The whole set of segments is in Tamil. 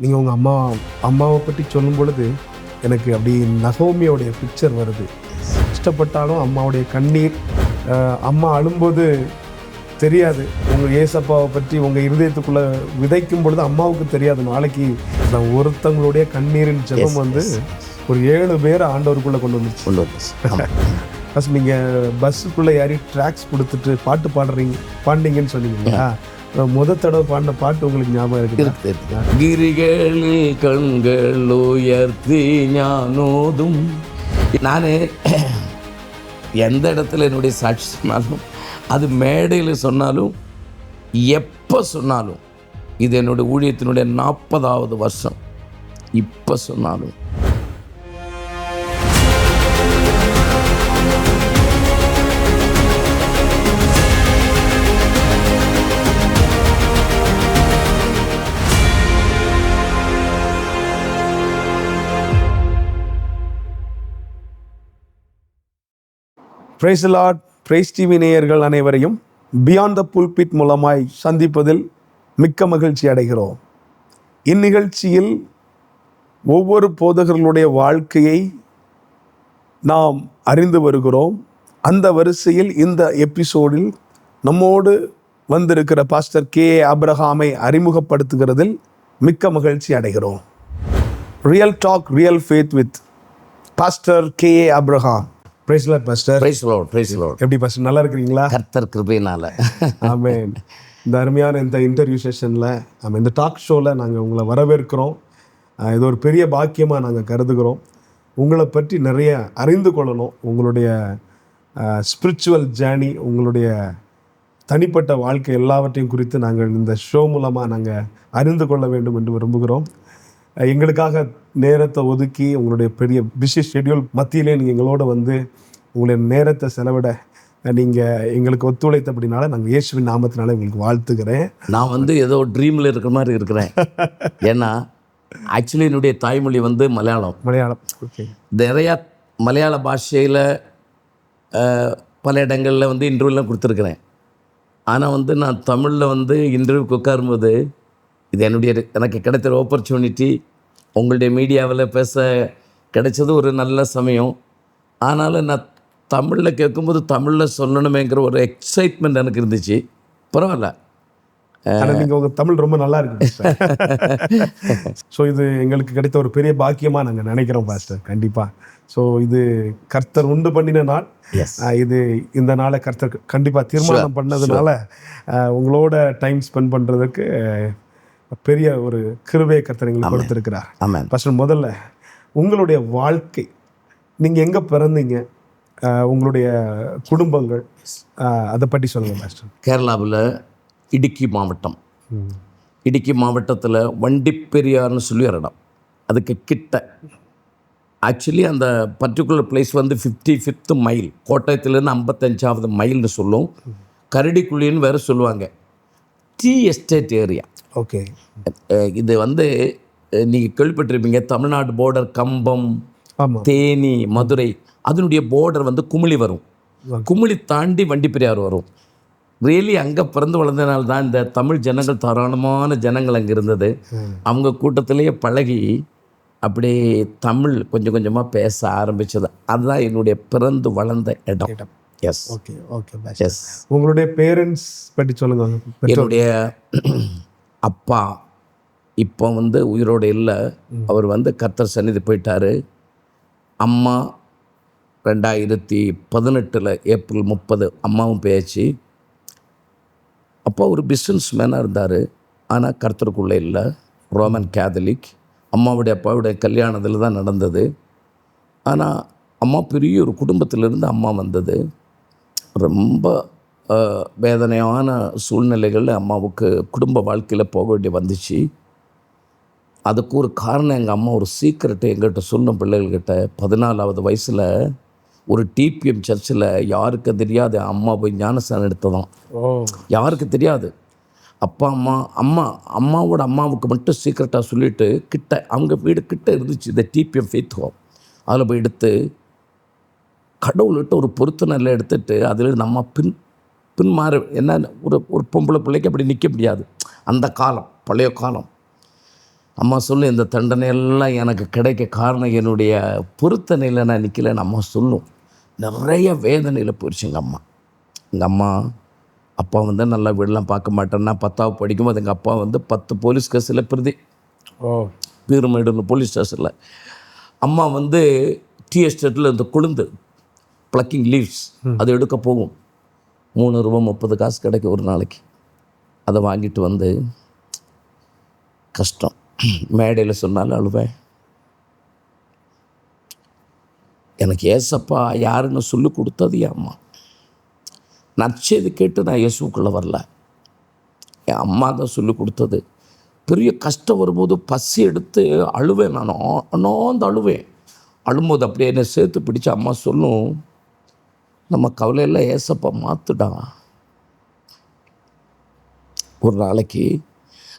நீங்கள் உங்கள் அம்மாவை பற்றி சொல்லும் பொழுது எனக்கு அப்படி நகோமியோடைய பிக்சர் வருது. கஷ்டப்பட்டாலும் அம்மாவுடைய கண்ணீர், அம்மா அழும்போது தெரியாது. உங்கள் ஏசப்பாவை பற்றி உங்கள் இருதயத்துக்குள்ளே விதைக்கும் பொழுது அம்மாவுக்கு தெரியாது. நாளைக்கு ஒருத்தங்களுடைய கண்ணீரின் ஜெபம் வந்து ஒரு 7 பேரை ஆண்டவருக்குள்ளே கொண்டு வந்துச்சு. ஃபஸ்ட் நீங்கள் பஸ்ஸுக்குள்ளே யாரையும் ட்ராக்ஸ் கொடுத்துட்டு பாட்டு பாடினீங்கன்னு சொன்னீங்களா? தடவை பாடின பாட்டு உங்களுக்கு ஞாபகம் இருக்கு? கிரிகளில் கண்கள் உயர்த்தி ஞானோதும். நான் எந்த இடத்துல என்னுடைய சாட்சி சொன்னாலும், அது மேடையில் சொன்னாலும், எப்போ சொன்னாலும், இது என்னுடைய ஊழியத்தினுடைய 40வது வருஷம், இப்போ சொன்னாலும் praise the lord. Praise TV நேயர்கள் அனைவரையும் பியாண்ட் த புல்பிட் மூலமாய் சந்திப்பதில் மிக்க மகிழ்ச்சி அடைகிறோம். இந்நிகழ்ச்சியில் ஒவ்வொரு போதகர்களுடைய வாழ்க்கையை நாம் அறிந்து வருகிறோம். அந்த வரிசையில் இந்த எபிசோடில் நம்மோடு வந்திருக்கிற பாஸ்டர் கே. ஆபிரகாமை அறிமுகப்படுத்துகிறதில் மிக்க மகிழ்ச்சி அடைகிறோம். Real talk real faith with pastor K. Abraham. Praise lord pastor. Praise lord. Praise lord. எப்படி பாஸ்டர், நல்லா இருக்கிறீங்களா? கர்த்தர் கிருபையினால. ஆமென். இந்த அருமையான இந்த இன்டர்வியூ செஷனில் இந்த டாக் ஷோவில் நாங்கள் உங்களை வரவேற்கிறோம். இது ஒரு பெரிய பாக்கியமாக நாங்கள் கருதுகிறோம். உங்களை பற்றி நிறைய அறிந்து கொள்ளணும். உங்களுடைய ஸ்பிரிச்சுவல் ஜேர்னி, உங்களுடைய தனிப்பட்ட வாழ்க்கை எல்லாவற்றையும் குறித்து நாங்கள் இந்த ஷோ மூலமாக நாங்கள் அறிந்து கொள்ள வேண்டும் என்று விரும்புகிறோம். எங்களுக்காக நேரத்தை ஒதுக்கி உங்களுடைய பெரிய பிஸி ஷெட்யூல் மத்தியிலே நீங்கள் எங்களோட வந்து உங்களுடைய நேரத்தை செலவிட நீங்கள் எங்களுக்கு ஒத்துழைத்தபடினால நாங்கள் இயேசுவின் நாமத்தினால உங்களுக்கு வாழ்த்துக்கிறேன். நான் வந்து ஏதோ ட்ரீமில் இருக்கிற மாதிரி இருக்கிறேன். ஏன்னா ஆக்சுவலி என்னுடைய தாய்மொழி வந்து மலையாளம். ஓகே. நிறையா மலையாள பாஷையில் பல இடங்களில் வந்து இன்டர்வியூலாம் கொடுத்துருக்குறேன். ஆனால் வந்து நான் தமிழில் வந்து இன்டர்வியூக்கு உட்காரும்போது இது எனக்கு கிடைத்த ஆப்பர்ச்சுனிட்டி. உங்களுடைய மீடியாவில் பேச கிடைச்சது ஒரு நல்ல சமயம். ஆனாலும் நான் தமிழில் கேட்கும்போது தமிழில் சொல்லணுமேங்கிற ஒரு எக்ஸைட்மெண்ட் எனக்கு இருந்துச்சு. பரவாயில்ல, நீங்கள் உங்கள் தமிழ் ரொம்ப நல்லா இருக்கு. ஸோ இது எங்களுக்கு கிடைத்த ஒரு பெரிய பாக்கியமாக நாங்கள் நினைக்கிறோம் பாஸ்டர். கண்டிப்பாக. ஸோ இது கர்த்தர் உண்டு பண்ணின நாள். இது இந்த நாளை கர்த்தர் கண்டிப்பாக தீர்மானம் பண்ணதுனால உங்களோட டைம் ஸ்பெண்ட் பண்ணுறதுக்கு பெரிய ஒரு கிருபையை கர்த்தர் எங்களுக்கு கொடுத்துருக்கிறார். பாஸ்டர், முதல்ல உங்களுடைய வாழ்க்கை, நீங்கள் எங்கே பிறந்தீங்க, உங்களுடைய குடும்பங்கள், அதை பற்றி சொல்லுங்கள் பாஸ்டர். கேரளாவில் இடுக்கி மாவட்டம். இடுக்கி மாவட்டத்தில் வண்டிப்பெரியார்னு சொல்லி ஒரு இடம், அதுக்கு கிட்ட. ஆக்சுவலி அந்த பர்டிகுலர் பிளேஸ் வந்து 55th மைல், கோட்டயத்துலேருந்து 55வது மைல்னு சொல்லும். கரடிக்குழின்னு வேறு சொல்லுவாங்க. Tea estate area. ஓகே. இது வந்து நீங்கள் கேள்விப்பட்டிருப்பீங்க, தமிழ்நாடு பார்டர் கம்பம், தேனி, மதுரை, அதனுடைய பார்டர் வந்து குமிளி வரும். குமிளி தாண்டி வண்டிப்பெரியார் வரும். ரியலி அங்கே பிறந்து வளர்ந்தனால தான் இந்த தமிழ் ஜனங்கள், தாராளமான ஜனங்கள் அங்கே இருந்தது. அவங்க கூட்டத்திலேயே பழகி அப்படியே தமிழ் கொஞ்சம் கொஞ்சமாக பேச ஆரம்பித்தது. அதுதான் என்னுடைய பிறந்து வளர்ந்த இடம். எஸ். ஓகே. ஓகே. எஸ். உங்களுடைய பேரண்ட்ஸ் பற்றி சொல்லுங்க. என்னுடைய அப்பா இப்போ வந்து உயிரோடு இல்லை. அவர் வந்து கர்த்தர் சந்நிதி போயிட்டார். அம்மா 2018 ஏப்ரல் 30 அம்மாவும் போயாச்சு. அப்பா ஒரு பிஸ்னஸ் மேனாக இருந்தார். ஆனால் கர்த்தருக்குள்ளே இல்லை. Roman Catholic. அம்மாவுடைய அப்பாவுடைய கல்யாணத்தில் தான் நடந்தது. ஆனால் அம்மா பெரிய ஒரு குடும்பத்திலிருந்து அம்மா வந்தது. ரொம்ப வேதனையான சூழ்நிலைகளில் அம்மாவுக்கு குடும்ப வாழ்க்கையில் போக வேண்டி வந்துச்சு. அதுக்கு ஒரு காரணம், எங்கள் அம்மா ஒரு சீக்கிரட்டை எங்கிட்ட சொன்ன பிள்ளைகள்கிட்ட. 14வது வயசில் ஒரு டிபிஎம் சர்ச்சில் யாருக்கு தெரியாது அம்மா போய் ஞானஸ்தானம் எடுத்ததான். யாருக்கு தெரியாது. அப்பா அம்மாவோட அம்மாவுக்கு மட்டும் சீக்கிரட்டாக சொல்லிவிட்டு கிட்ட, அவங்க வீடு கிட்ட இருந்துச்சு இந்த டிபிஎம் ஃபெய்த் ஹோம். அதில் போய் எடுத்து கடவுள்கிட்ட ஒரு பொருத்தனை எடுத்துகிட்டு அதில் நம்ம பின்மாறு என்ன ஒரு பொம்பளை பிள்ளைக்கு அப்படி நிற்க முடியாது. அந்த காலம், பழைய காலம். அம்மா சொல்லும், இந்த தண்டனையெல்லாம் எனக்கு கிடைக்க காரணம் என்னுடைய பொருத்தனையில் நான் நிற்கலன்னு அம்மா சொல்லும். நிறைய வேதனையில் போயிடுச்சு எங்கள் அம்மா அப்பா வந்து நல்லா வீடெல்லாம் பார்க்க மாட்டேன்னா 10வது படிக்கும்போது எங்கள் அப்பா வந்து 10 போலீஸ் கேஸில் பிரதி பீருமேடு போலீஸ் ஸ்டேஷனில். அம்மா வந்து டீ எஸ்டேட்டில் இந்த கொழுந்து ப்ளக்கிங் லீவ்ஸ் அது எடுக்க போகும். 3 ரூபா 30 காசு கிடைக்கும் ஒரு நாளைக்கு. அதை வாங்கிட்டு வந்து கஷ்டம் மேடையில் சொன்னாலும் அழுவேன். எனக்கு ஏசப்பா யாருன்னு சொல்லி கொடுத்தது என் அம்மா. நற்செய்தி கேட்டு நான் இயேசுக்குள்ளே வரல, என் அம்மா தான் சொல்லி கொடுத்தது. பெரிய கஷ்டம் வரும்போது பசி எடுத்து அழுவேன். நான் அண்ணாந்து அழுவேன். அழும்போது அப்படியே என்னை சேர்த்து பிடிச்ச அம்மா சொல்லும், நம்ம கவலையெல்லாம் ஏசப்பா மாற்றுடா, ஒரு நாளைக்கு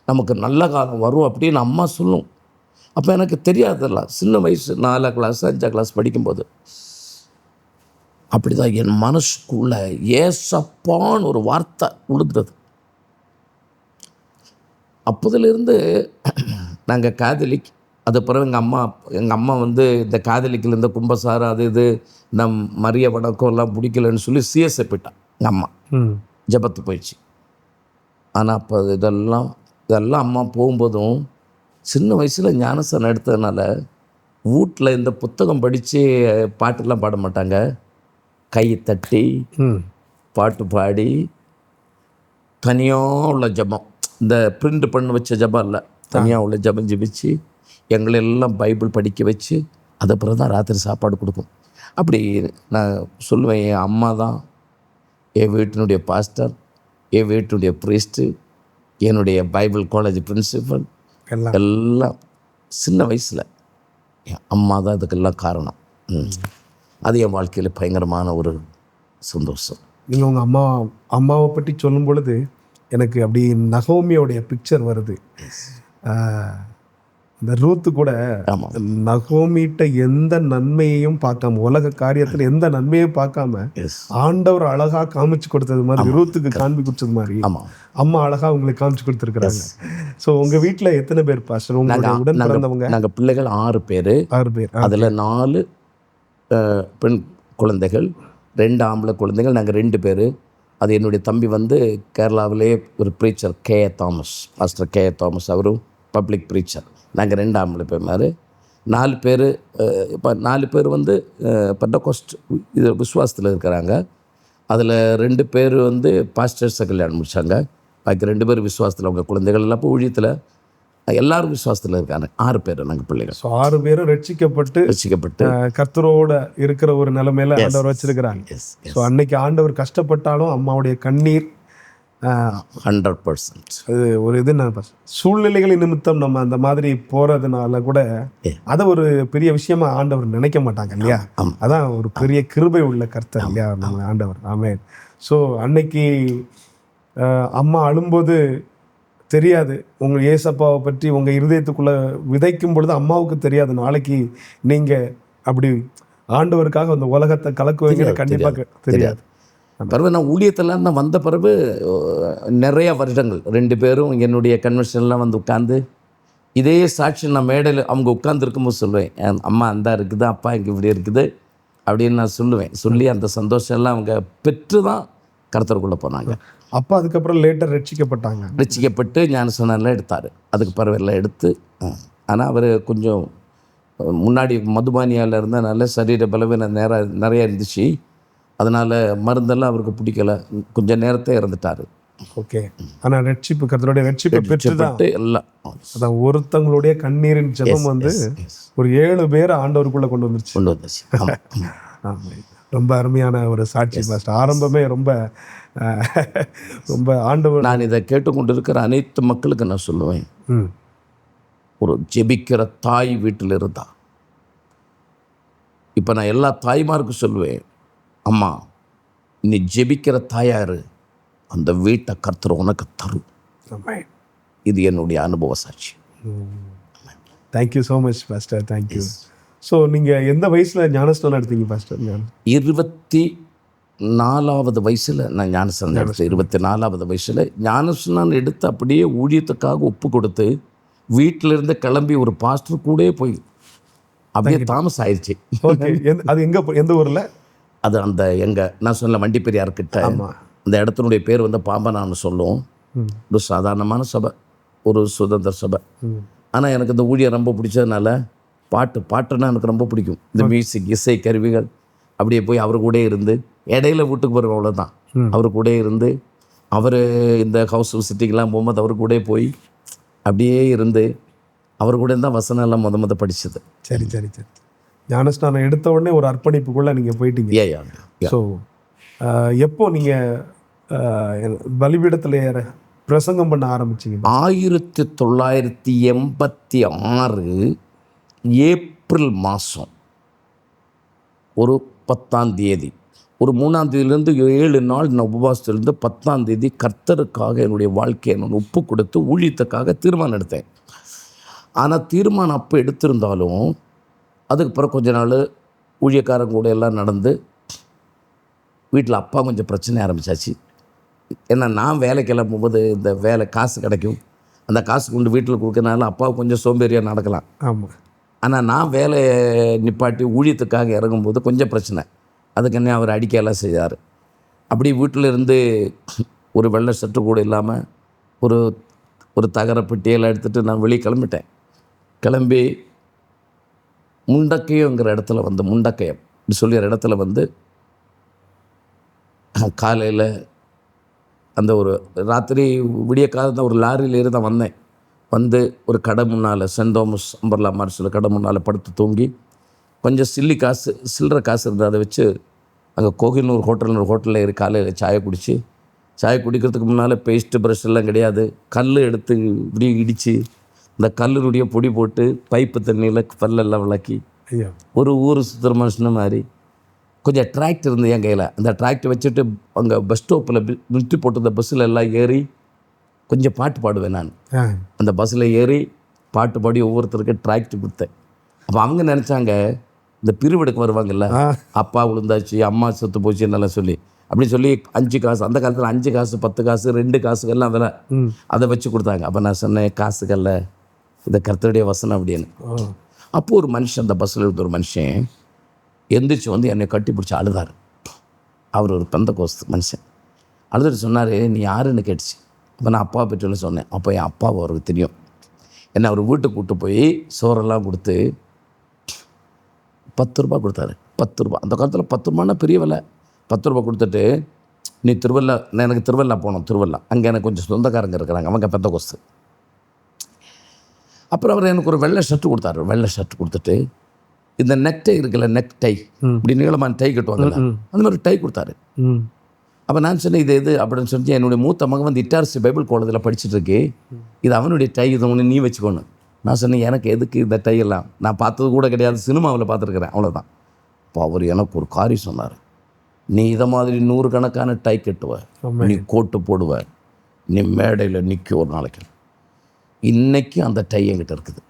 நமக்கு நல்ல காலம் வரும் அப்படின்னு அம்மா சொல்லும். அப்போ எனக்கு தெரியாதல்ல, சின்ன வயசு 4 கிளாஸ் 5 கிளாஸ் படிக்கும்போது அப்படி தான் என் மனசுக்குள்ள ஏசப்பான்னு ஒரு வார்த்தை உழுந்தது. அப்போதிலிருந்து நாங்கள் காதலிக், அது பிறகு எங்கள் அம்மா வந்து இந்த காதலிக்கில் இருந்த கும்பசாரம் அது இது இந்த மரிய வணக்கம் எல்லாம் பிடிக்கலன்னு சொல்லி சிஎஸ்ஐ போயிட்டான் எங்கள் அம்மா. ஜபத்து போயிடுச்சு. ஆனால் அப்போ இதெல்லாம் அம்மா போகும்போதும் சின்ன வயசில் ஞானஸ்தானம் எடுத்ததுனால வீட்டில் இந்த புத்தகம் படித்து பாட்டெல்லாம் பாட மாட்டாங்க. கை தட்டி பாட்டு பாடி தனியாக உள்ள ஜபம், இந்த பிரிண்ட் பண்ண வச்ச ஜபம் இல்லை, தனியாக உள்ள ஜபம் ஜபிச்சு எங்களெல்லாம் பைபிள் படிக்க வச்சு அதை பிறகு தான் ராத்திரி சாப்பாடு கொடுக்கும். அப்படி நான் சொல்லுவேன், என் அம்மா தான் என் வீட்டினுடைய பாஸ்டர், என் வீட்டினுடைய ப்ரீஸ்ட்டு, என்னுடைய பைபிள் காலேஜ் பிரின்சிபல், எல்லாம் சின்ன வயசில் என் அம்மா தான் இதுக்கெல்லாம் காரணம். அது என் வாழ்க்கையில் பயங்கரமான ஒரு சந்தோஷம். நீங்கள் உங்கள் அம்மாவை பற்றி சொல்லும் பொழுது எனக்கு அப்படி நகோமியோடைய பிக்சர் வருது. இந்த ரூத்து கூட நகோமிட்ட எந்த நன்மையையும் பார்க்காம, உலக காரியத்தில் எந்த நன்மையும் பார்க்காம ஆண்டவர் அழகா காமிச்சு கொடுத்தது மாதிரி, ரூத்துக்கு காண்பி கொடுத்தது மாதிரி அம்மா அழகா உங்களுக்கு காமிச்சு கொடுத்துருக்குறாங்க. ஸோ உங்கள் வீட்டில் எத்தனை பேர் பாஸ்டர்? உங்களுடைய உடன் பிறந்தவங்க? நாங்கள் பிள்ளைகள் 6 பேர். அதில் 4 பெண் குழந்தைகள், 2 ஆம்பளை குழந்தைகள், நாங்கள் 2 பேர். அது என்னுடைய தம்பி வந்து கேரளாவிலே ஒரு preacher K.A. Thomas, pastor K.A. Thomas, அவரும் பப்ளிக் ப்ரீச்சர். நாங்கள் 2 ஆம்பளை பேர் மாதிரி 4 பேர். இப்போ 4 பேர் வந்து பெண்டகோஸ்ட் இது விசுவாசத்தில் இருக்கிறாங்க. அதில் 2 பேர் வந்து பாஸ்டர்ஸை கல்யாணம் முடித்தாங்க. பாக்கி 2 பேர் விசுவாசத்தில், அவங்க குழந்தைகள் எல்லாம் இப்போ ஊழியத்தில் எல்லாரும் விசுவாசத்தில் இருக்காங்க. 6 பேர் நாங்கள் பிள்ளைகள். ஸோ 6 பேரும் ரட்சிக்கப்பட்டு கர்த்தரோட இருக்கிற ஒரு நிலைமையில ஆண்டவர் வச்சிருக்கிறாங்க. ஸோ அன்னைக்கு ஆண்டவர் கஷ்டப்பட்டாலும் அம்மாவுடைய கண்ணீர் 100%. அது ஒரு இது சூழ்நிலைகளின் நிமித்தம் நம்ம அந்த மாதிரி போறதுனால கூட அதை ஒரு பெரிய விஷயமா ஆண்டவர் நினைக்க மாட்டாங்க இல்லையா? அதான் ஒரு பெரிய கிருபை உள்ள கர்த்தர் இல்லையா நம்ம ஆண்டவர். ஆமென். ஸோ அன்னைக்கு அம்மா அழும்போது தெரியாது, உங்கள் ஏசப்பாவை பற்றி உங்கள் இருதயத்துக்குள்ளே விதைக்கும் பொழுது அம்மாவுக்கு தெரியாது நாளைக்கு நீங்கள் அப்படி ஆண்டவருக்காக அந்த உலகத்தை கலக்குவீங்க கண்டிப்பாக தெரியாது. பிறகு நான் ஊழியத்தெல்லாம் நான் வந்த பிறகு நிறைய வருடங்கள் 2 பேரும் என்னுடைய கன்வென்ஷன்லாம் வந்து உட்காந்து இதே சாட்சி நான் மேடையில் அவங்க உட்காந்துருக்கும்போது சொல்லுவேன், என் அம்மா அந்த இருக்குது, அப்பா இங்கே இப்படி இருக்குது அப்படின்னு நான் சொல்லுவேன். சொல்லி அந்த சந்தோஷம் எல்லாம் அவங்க பெற்று தான் கர்த்தருக்குள்ளே போனாங்க. அப்பா அதுக்கப்புறம் லேட்டர் ரட்சிக்கப்பட்டு ஞானஸ்நானம் எடுத்தார். அதுக்கு பரவாயில்ல எடுத்து. ஆனால் அவர் கொஞ்சம் முன்னாடி மதுபானியால் இருந்தனால சரீர பலவீனம் நிறையா இருந்துச்சு. அதனால் மருந்தெல்லாம் அவருக்கு பிடிக்கல, கொஞ்சம் நேரத்தை இறந்துட்டார். ஓகே. ஆனால் ரட்சிப்பு, கர்த்தருடைய ரட்சிப்பை பெற்றுட்டு எல்லாம் அதான் ஒருத்தங்களுடைய கண்ணீரின் ஜெபம் வந்து ஒரு 7 பேரை ஆண்டவருக்குள்ளே கொண்டு வந்துருச்சு. ரொம்ப அருமையான ஒரு சாட்சி பாஸ்டர். ஆரம்பமே ரொம்ப ஆண்டவர். நான் இதை கேட்டுக்கொண்டு இருக்கிற அனைத்து மக்களுக்கு நான் சொல்லுவேன், ஒரு ஜெபிக்கிற தாய் வீட்டில் இருந்தா, இப்போ நான் எல்லா தாய்மாருக்கும் சொல்லுவேன், அம்மா நீ ஜெபிக்கிற தாயாரு, அந்த வீட்டை கர்த்தர் உனக்கு தரும். இது என்னுடைய அனுபவ சாட்சி. Thank you so much pastor. Thank you. So நீங்கள் எந்த வயசில் ஞானஸ்நானம் எடுத்தீங்க பாஸ்டர்? 24வது வயசில் நான் ஞானஸ்நானம் எடுத்தேன். 24வது வயசில் ஞானஸ்நானம் எடுத்து அப்படியே ஊழியத்துக்காக ஒப்பு கொடுத்து வீட்டிலேருந்து கிளம்பி ஒரு பாஸ்டர் கூடயே போய் அப்படியே தாமஸ் ஆயிடுச்சு. ஓகே. அது எந்த ஊரில்? அது அந்த நான் சொன்ன வண்டி பெரியார்கிட்ட அந்த இடத்தினுடைய பேர் வந்து பாம்பனான்னு சொல்லுவோம். ஒரு சாதாரணமான சபை, ஒரு சுதந்திர சபை. ஆனால் எனக்கு இந்த ஊழியர் ரொம்ப பிடிச்சதுனால பாட்டுன்னா எனக்கு ரொம்ப பிடிக்கும். இந்த மியூசிக், இசை கருவிகள், அப்படியே போய் அவர் கூட இருந்து இடையில வீட்டுக்கு வருவோம், அவ்வளோதான். அவர் கூட இருந்து அவர் இந்த ஹவுஸ் விசிட்டிங்கெலாம் போகும்போது அவர் கூட போய் அப்படியே இருந்து அவர் கூட தான் வசனம் எல்லாம் முத படித்தது. சரி. ஞானஸ்நானம் எடுத்த உடனே ஒரு அர்ப்பணிப்புக்குள்ளே நீங்கள் போயிட்டீங்க. ஸோ எப்போ நீங்கள் பலிபீடத்தில் பிரசங்கம் பண்ண ஆரம்பிச்சிங்க? 1986 ஏப்ரல் மாதம் ஒரு 10ஆம் தேதி, ஒரு 3ஆம் தேதியிலேருந்து 7 நாள் நான் உபவாசத்திலிருந்து 10ஆம் தேதி கர்த்தருக்காக என்னுடைய வாழ்க்கையை நான் ஒப்பு கொடுத்து ஊழியத்துக்காக தீர்மானம் எடுத்தேன். ஆனால் தீர்மானம் அப்போ எடுத்திருந்தாலும் அதுக்கு பிறகு கொஞ்ச நாள் ஊழியக்காரங்க கூட எல்லாம் நடந்து வீட்டில் அப்பா கொஞ்சம் பிரச்சனை ஆரம்பித்தாச்சு. ஏன்னா நான் வேலை கிளம்பும்போது இந்த வேலை காசு கிடைக்கும், அந்த காசு கொண்டு வீட்டில் கொடுக்கறனால அப்பாவுக்கு கொஞ்சம் சோம்பேறியாக நடக்கலாம். ஆமாம். ஆனால் நான் வேலையை நிப்பாட்டி ஊழியத்துக்காக இறங்கும்போது கொஞ்சம் பிரச்சனை. அதுக்கு என்ன அவர் அடிக்கையெல்லாம் செய்தார். அப்படி வீட்டில் இருந்து ஒரு வெள்ளை சட்டு கூட இல்லாமல் ஒரு தகர பெட்டியெல்லாம் எடுத்துகிட்டு நான் வெளியே கிளம்பிட்டேன். கிளம்பி முண்டக்கையங்கிற இடத்துல வந்து, முண்டக்கயம் சொல்லிற இடத்துல வந்து காலையில் அந்த ஒரு ராத்திரி விடிய காலத்தில் ஒரு லாரியில் ஏறி தான் வந்தேன். வந்து ஒரு கடை முன்னால், சென்ட் தாமஸ் அம்பர்லா மாதிரி சொல்ல கடை முன்னால் படுத்து தூங்கி கொஞ்சம் சில்லற காசு இருந்தது. அதை வச்சு அங்கே கோகினூர் ஹோட்டலில் ஏறி காலையில் சாயை குடிக்கிறதுக்கு முன்னால் பேஸ்ட்டு ப்ரஷ் எல்லாம் கிடையாது. கல் எடுத்து இப்படி இடித்து இந்த கல்லுடைய பொடி போட்டு பைப்பு தண்ணியில் பல்லெல்லாம் விளக்கி ஒரு ஊர் சுற்றுற மனுஷன மாதிரி கொஞ்சம் டிராக்ட் இருந்தது என் கையில். அந்த டிராக்டர் வச்சுட்டு அங்கே பஸ் ஸ்டாப்பில் நிறுத்தி போட்டு பஸ்ஸில் எல்லாம் ஏறி கொஞ்சம் பாட்டு பாடுவேன் நான். அந்த பஸ்ஸில் ஏறி பாட்டு பாடி ஒவ்வொருத்தருக்கு டிராக்ட் கொடுத்தேன். அப்போ அவங்க நினச்சாங்க இந்த பிரிவெடுக்க வருவாங்கல்ல, அப்பா விழுந்தாச்சு, அம்மா செத்து போச்சு நல்லா சொல்லி, அப்படி சொல்லி 5 காசு, அந்த காலத்தில் 5 காசு 10 காசு 2 காசுகள்லாம் அதில் அதை வச்சு கொடுத்தாங்க. அப்போ நான் சொன்னேன், காசுகளில் இதை கர்த்தருடைய வசனம் அப்படின்னு. அப்போது ஒரு மனுஷன், அந்த பஸ்ஸில் இருந்த ஒரு மனுஷன் எந்திரிச்சு வந்து என்னை கட்டி பிடிச்சி அழுதார். அவர் ஒரு பெந்தகோஸ்து மனுஷன். அழுதுட்டு சொன்னார், நீ யாருன்னு கேட்டுச்சு. அப்போ நான் அப்பா பற்றி சொன்னேன். அப்போ என் அப்பாவை அவருக்கு தெரியும். என்னை அவர் வீட்டுக்கு கூப்பிட்டு போய் சோறெல்லாம் கொடுத்து 10 ரூபா கொடுத்தாரு. 10 ரூபா, அந்த காலத்தில் 10 ரூபான்னா பெரிய விலை. 10 ரூபா கொடுத்துட்டு, நீ எனக்கு திருவள்ளா போனோம். திருவள்ளா அங்கே எனக்கு கொஞ்சம் சொந்தக்காரங்க இருக்கிறாங்க, அவங்க பெந்தகோஸ்து. அப்புறம் அவர் எனக்கு ஒரு வெள்ளை ஷர்ட்டு கொடுத்தாரு. வெள்ளை ஷர்ட் கொடுத்துட்டு இந்த நெக் டை இருக்குல்ல, நெக் டை, இப்படி நீளமான டை கட்டுவாங்கல்ல, அந்த மாதிரி டை கொடுத்தாரு. அப்போ நான் சொன்னேன், இது அப்படின்னு சொல்லி என்னுடைய மூத்த மகன் வந்து இட்டார்சி பைபிள் காலேஜில் படிச்சுட்டு இருக்கு, இது அவனுடைய டை, இது ஒன்று நீ வச்சுக்கோணும். நான் சொன்னேன், எனக்கு எதுக்கு இந்த டை எல்லாம், நான் பார்த்தது கூட கிடையாது, சினிமாவில் பார்த்துருக்குறேன், அவ்வளோதான். அப்போ அவர் எனக்கு ஒரு காரியம் சொன்னார், நீ இதை மாதிரி 100 கணக்கான டை கட்டுவ, நீ கோட்டு போடுவ, நீ மேடையில் நிற்க ஒரு நாளைக்கு. இன்றைக்கி அந்த டை என்கிட்ட இருக்குது.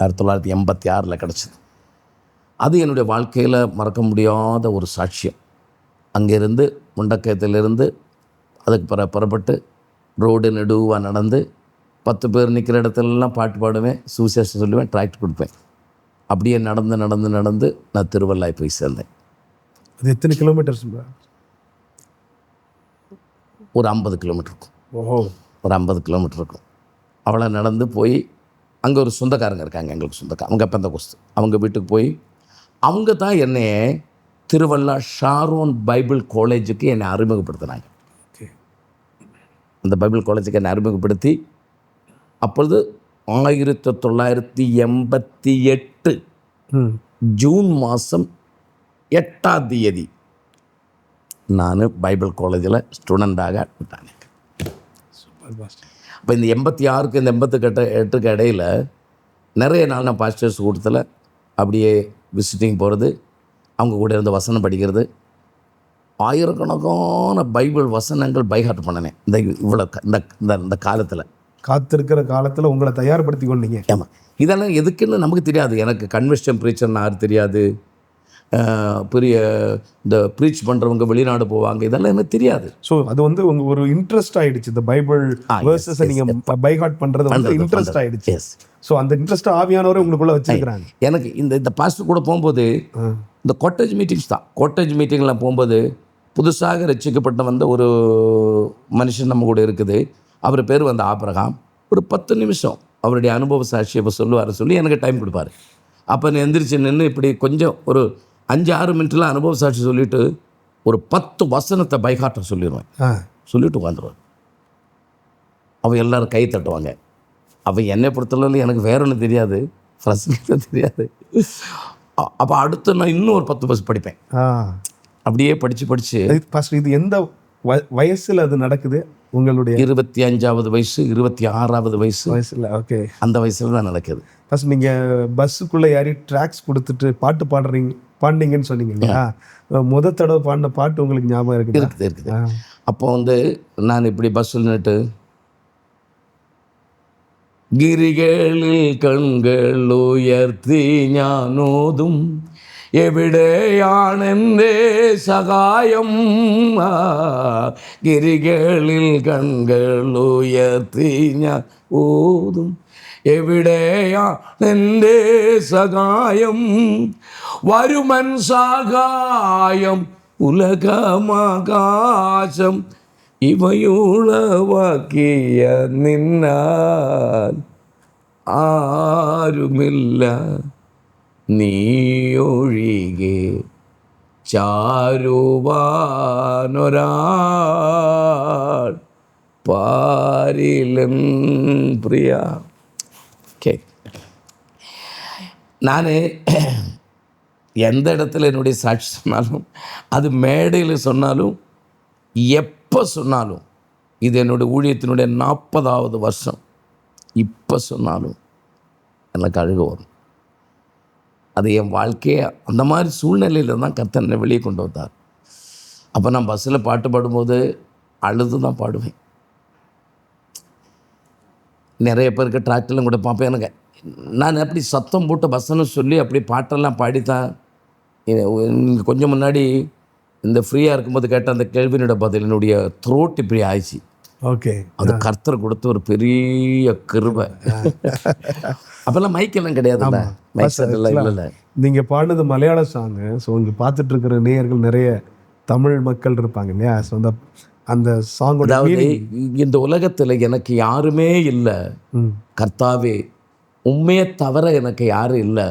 1986 கிடச்சிது. அது என்னுடைய வாழ்க்கையில் மறக்க முடியாத ஒரு சாட்சியம். அங்கேருந்து முண்டக்கயத்திலிருந்து அதுக்கு புறப்பட்டு ரோடு நெடுவாக நடந்து 10 பேர் நிற்கிற இடத்துலலாம் பாட்டு பாடுவேன், சுவிசேஷம் சொல்லுவேன், டிராக்ட் கொடுப்பேன். அப்படியே நடந்து நான் திருவள்ளாய் போய் சேர்ந்தேன். அது எத்தனை கிலோமீட்டர்ஸ்? ஒரு 50 கிலோமீட்டர் இருக்கும். ஒரு 50 கிலோமீட்டர் இருக்கும். அவளை நடந்து போய் அங்கே ஒரு சொந்தக்காரங்க இருக்காங்க, எங்களுக்கு சொந்தக்காரங்க, அவங்க பெந்தகோஸ்து. அவங்க வீட்டுக்கு போய் அவங்க தான் என்னை திருவள்ளா ஷாரோன் பைபிள் காலேஜுக்கு என்னை அறிமுகப்படுத்தினாங்க. அந்த பைபிள் காலேஜுக்கு என்னை அறிமுகப்படுத்தி, அப்பொழுது 1988 ஜூன் மாதம் 8ஆம் தேதி நான் பைபிள் காலேஜில் ஸ்டூடெண்டாக விட்டாங்க. அப்போ இந்த 86க்கு இந்த 88க்கு இடையில் நிறைய நாள் நான் பாஸ்டர்ஸ் கூட்டத்தில் அப்படியே விசிட்டிங் போகிறது, அவங்க கூட இருந்து வசனம் படிக்கிறது, ஆயிரக்கணக்கான பைபிள் வசனங்கள் பைஹார்ட் பண்ணினேன். இந்த காலத்தில் காத்திருக்கிற காலத்தில் உங்களை தயார்படுத்தி கொண்டீங்க. ஆமாம், இதெல்லாம் எதுக்குன்னு நமக்கு தெரியாது. எனக்கு கன்வென்ஷன் ப்ரீச்சர்னு யாரும் தெரியாது, பெரிய இந்த ப்ரீச் பண்ணுறவங்க வெளிநாடு போவாங்க, இதெல்லாம் எனக்கு தெரியாது. ஸோ அது வந்து உங்க ஒரு இன்ட்ரெஸ்ட் ஆயிடுச்சு, இந்த பைபிள் வேர்சஸை நீங்கள் பை ஹார்ட் பண்ணுறது வந்து இன்ட்ரெஸ்ட் ஆயிடுச்சு. ஸோ அந்த இன்ட்ரெஸ்ட் ஆவியானவரை உங்களுக்குள்ள வச்சிருக்கிறாங்க. எனக்கு இந்த பாஸ்டர் கூட போகும்போது இந்த காட்டேஜ் மீட்டிங்ஸ் தான். காட்டேஜ் மீட்டிங்கில் போகும்போது புதுசாக ரட்சிக்கப்பட்ட வந்த ஒரு மனுஷன் நம்ம கூட இருக்குது. அவர் பேர் வந்து ஆபிரகாம். ஒரு 10 நிமிஷம் அவருடைய அனுபவ சாட்சியை சொல்லுவார், சொல்லி எனக்கு டைம் கொடுப்பார். அப்போ நான் எந்திரிச்சு நின்று இப்படி கொஞ்சம் ஒரு 5-6 மினிட்டில் அனுபவ சாட்சி சொல்லிவிட்டு ஒரு 10 வசனத்தை பைகாட்டை சொல்லிடுவேன். சொல்லிவிட்டு உட்காந்துருவேன். அவன் எல்லோரும் கை தட்டுவாங்க. அவன் என்னை பொறுத்தளவில் எனக்கு வேற ஒன்றும் தெரியாது, பிரசங்க தெரியாது. அப்போ அடுத்து நான் இன்னும் ஒரு 10 பஸ் படிப்பேன். அப்படியே படித்து இது எந்த வயசில் அது நடக்குது? உங்களுடைய 25வது வயசு, 26வது வயசில்? ஓகே, அந்த வயசில் தான் நடக்குது. ஃபஸ்ட் நீங்கள் பஸ்ஸுக்குள்ளே யாரையும் ட்ராக்ஸ் கொடுத்துட்டு பாட்டு பாடினீங்கன்னு சொன்னீங்க இல்லையா? முத தடவை பாடின பாட்டு உங்களுக்கு ஞாபகம் இருக்குது? அப்போ வந்து நான் இப்படி பஸ்ஸில் நின்றுட்டு, ഗിരികളിൽ കൺകൾ ഉയർത്തി ഞാനോതും, എവിടെയാണെൻ്റെ സഹായം? ഗിരികളിൽ കൺകൾ ഉയർത്തി ഞാൻ ഓതും, എവിടെയാണെൻ്റെ സഹായം? വരുമൻ സഹായം ഉലകമാകാശം ഇവയുളവാക്കിയ നിന്നാൽ ആരുമില്ല, നീയൊഴികെ ചാരുവാനൊരാൾ പാരിലൻ പ്രിയ. ஓகே, நான் எந்த இடத்துல என்னுடைய சாட்சி சொன்னாலும், அது மேடையில் சொன்னாலும், எப்போ சொன்னாலும், இது என்னுடைய ஊழியத்தினுடைய 40வது வருஷம், இப்போ சொன்னாலும் எனக்கு அழுக வரும். அது என் வாழ்க்கையை அந்த மாதிரி சூழ்நிலையில் தான் கர்த்தர் என்னை வெளியே கொண்டு வந்தார். அப்போ நான் பஸ்ஸில் பாட்டு பாடும்போது அழுது தான் பாடுவேன். நிறைய பேருக்கு டிராக்டர்லாம் கூட பார்ப்பேன். எனக்கு நான் அப்படி சத்தம் போட்டு வசனம் சொல்லி அப்படி பாட்டெல்லாம் பாடித்தான். நீங்கள் கொஞ்சம் முன்னாடி இந்த ஃப்ரீயாக இருக்கும்போது கேட்ட அந்த கேள்வியினோட பதில் என்னுடைய த்ரோட் இப்படி ஆயிடுச்சு. ஓகே, அது கர்த்தர் கொடுத்த ஒரு பெரிய கிருபை. அப்போல்லாம் மைக்கெல்லாம் கிடையாதுல்ல, மைக் செட்டெல்லாம் இல்லைல்ல. நீங்கள் பாடினது மலையாள சாங்கு. ஸோ இங்கே பார்த்துட்டு இருக்கிற நேயர்கள் நிறைய தமிழ் மக்கள் இருப்பாங்க இல்லையா? ஸோ அந்த சாங்கோட அதாவது இந்த உலகத்தில் எனக்கு யாருமே இல்லை கர்த்தாவே, உண்மையை தவிர எனக்கு யாரும் இல்லை.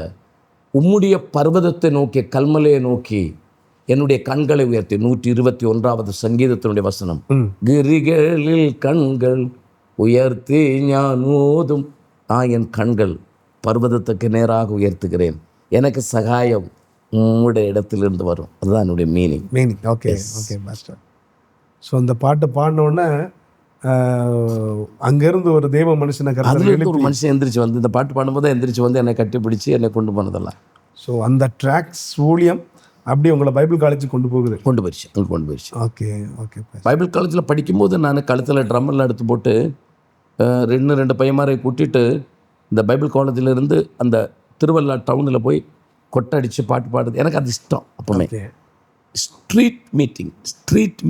உம்முடைய பர்வதத்தை நோக்கி, கல்மலையை நோக்கி என்னுடைய கண்களை உயர்த்தி, 121வது சங்கீதத்தினுடைய வசனம், கிரிகளில் கண்கள் உயர்த்தி ஞான் ஓதும், என் கண்கள் பர்வதத்துக்கு நேராக உயர்த்துகிறேன், எனக்கு சகாயம் உம்முடைய இடத்திலிருந்து வரும். அதுதான் என்னுடைய meaning. Okay okay master. So அந்த பாட்டை பாடினோடனே அங்கேருந்து ஒரு தெய்வ மனுஷனை ஒரு மனுஷன் எந்திரிச்சு வந்து, இந்த பாட்டு பாடும்போது எந்திரிச்சு வந்து என்னை கட்டிப்பிடிச்சு என்னை கொண்டு போனதெல்லாம். ஸோ அந்த ட்ராக்ஸ் ஊழியம் அப்படி உங்களை பைபிள் காலேஜுக்கு கொண்டு போயிடுச்சு. Okay okay. பைபிள் காலேஜில் படிக்கும்போது நான் கழுத்தில் ட்ரம்மெல்லாம் எடுத்து போட்டு 2 பையன்மாரை கூட்டிகிட்டு இந்த பைபிள் காலேஜில் அந்த திருவள்ளா டவுனில் போய் கொட்டை அடித்து பாட்டு பாடுறது எனக்கு அது இஷ்டம். அப்போமே ஸ்ட்ரீட்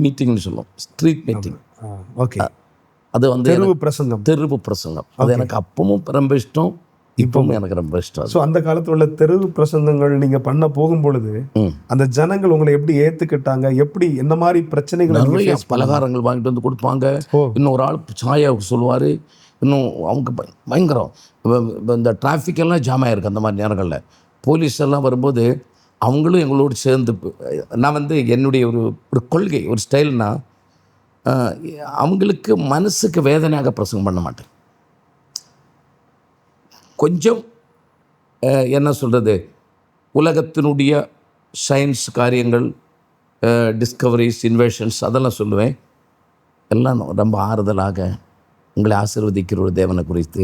மீட்டிங்னு சொல்லுவோம். Street meeting. ஓகே. அது வந்து தெருவு பிரசங்கம் அது எனக்கு அப்பவும் ரொம்ப இஷ்டம், இப்பவும் எனக்கு ரொம்ப இஷ்டம். ஸோ அந்த காலத்தில் உள்ள தெருவு பிரசங்கங்கள் நீங்கள் பண்ண போகும்பொழுது அந்த ஜனங்கள் உங்களை எப்படி ஏற்றுக்கிட்டாங்க? எப்படி என்ன மாதிரி பிரச்சனைகள்? நிறைய பலகாரங்கள் வாங்கிட்டு வந்து கொடுப்பாங்க. இன்னொரு ஆள் சாயாவுக்கு சொல்லுவார். இன்னும் அவங்க பயங்கரம். இந்த டிராஃபிக்கெல்லாம் ஜாம் ஆகிருக்கு அந்த மாதிரி நேரங்களில். போலீஸ் எல்லாம் வரும்போது அவங்களும் எங்களோடு சேர்ந்து, நான் வந்து என்னுடைய ஒரு கொள்கை, ஒரு ஸ்டைல்னா, அவங்களுக்கு மனசுக்கு வேதனையாக பிரசங்கம் பண்ண மாட்டேன். கொஞ்சம் என்ன சொல்கிறது, உலகத்தினுடைய சயின்ஸ் காரியங்கள், டிஸ்கவரிஸ், இன்வென்ஷன்ஸ் அதெல்லாம் சொல்லுவேன். எல்லாம் ரொம்ப ஆறுதலாக உங்களை ஆசீர்வதிக்கிற ஒரு தேவனை குறித்து.